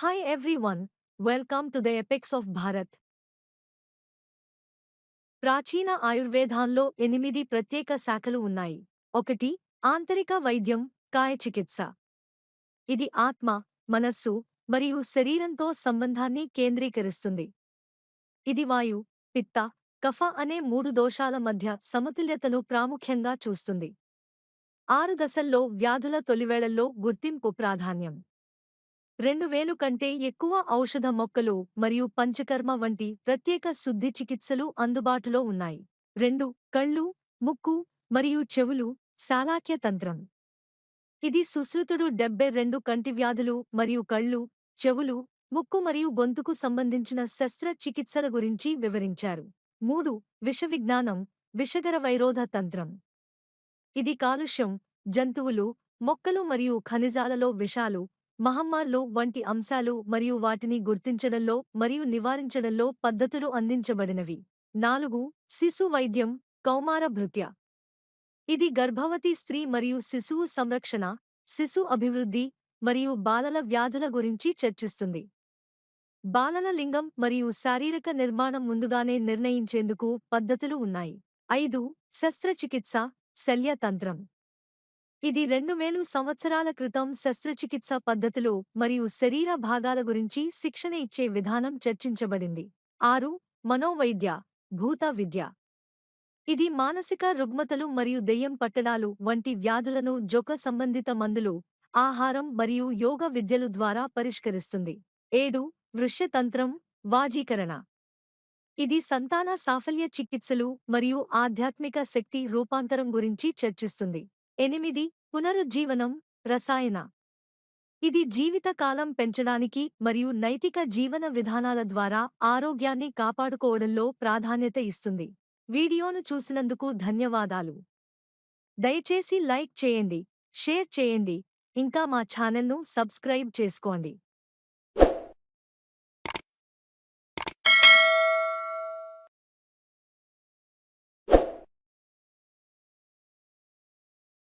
Hi everyone, welcome to the Epics of Bharat. ప్రాచీన ఆయుర్వేదంలో 8 ప్రత్యేక శాఖలు ఉన్నాయి. 1. ఆంతరిక వైద్యం, కాయ చికిత్స. ఇది ఆత్మ, మనస్సు మరియు శరీరంతో సంబంధాన్ని కేంద్రీకరిస్తుంది. ఇది వాయు, పిత్త, కఫ అనే 3 దోషాల మధ్య సమతుల్యతను ప్రాముఖ్యంగా చూస్తుంది. 6 దశల్లో వ్యాధుల తొలివేళల్లో గుర్తింపు ప్రాధాన్యం. 2000 కంటే ఎక్కువ ఔషధ మొక్కలు మరియు పంచకర్మ వంటి ప్రత్యేక శుద్ధి చికిత్సలు అందుబాటులో ఉన్నాయి. 2. కళ్ళు, ముక్కు మరియు చెవులు, శాలాక్య తంత్రం. ఇది సుశ్రుతుడు 72 కంటి వ్యాధులు మరియు కళ్ళు, చెవులు, ముక్కు మరియు గొంతుకు సంబంధించిన శస్త్రచికిత్సల గురించి వివరించారు. 3. విషవిజ్ఞానం, విషగర వైరోధ తంత్రం. ఇది కాలుష్యం, జంతువులు, మొక్కలు మరియు ఖనిజాలలో విషాలు, మహమ్మార్లు వంటి అంశాలు మరియు వాటిని గుర్తించడంలో మరియు నివారించడంలో పద్ధతులు అందించబడినవి. 4. శిశు వైద్యం, కౌమార భృత్య. ఇది గర్భవతి స్త్రీ మరియు శిశువు సంరక్షణ, శిశు అభివృద్ధి మరియు బాలల వ్యాధుల గురించి చర్చిస్తుంది. బాలల లింగం మరియు శారీరక నిర్మాణం ముందుగానే నిర్ణయించేందుకు పద్ధతులు ఉన్నాయి. 5. శస్త్రచికిత్స, శల్యతంత్రం. ఇది 2000 సంవత్సరాల క్రితం శస్త్రచికిత్స పద్ధతులు మరియు శరీర భాగాల గురించి శిక్షణ ఇచ్చే విధానం చర్చించబడింది. 6. మనోవైద్య, భూత విద్య. ఇది మానసిక రుగ్మతలు మరియు దెయ్యం పట్టడాలు వంటి వ్యాధులను జొక సంబంధిత మందులు, ఆహారం మరియు యోగ విద్యలు ద్వారా పరిష్కరిస్తుంది. 7. వృష్యతంత్రం, వాజీకరణ. ఇది సంతాన సాఫల్య చికిత్సలు మరియు ఆధ్యాత్మిక శక్తి రూపాంతరం గురించి చర్చిస్తుంది. 8. పునరుజ్జీవనం, రసాయన. ఇది జీవితకాలం పెంచడానికి మరియు నైతిక జీవన విధానాల ద్వారా ఆరోగ్యాన్ని కాపాడుకోవడంలో ప్రాధాన్యత ఇస్తుంది. వీడియోను చూసినందుకు ధన్యవాదాలు. దయచేసి లైక్ చేయండి, షేర్ చేయండి, ఇంకా మా ఛానల్ను సబ్స్క్రైబ్ చేసుకోండి.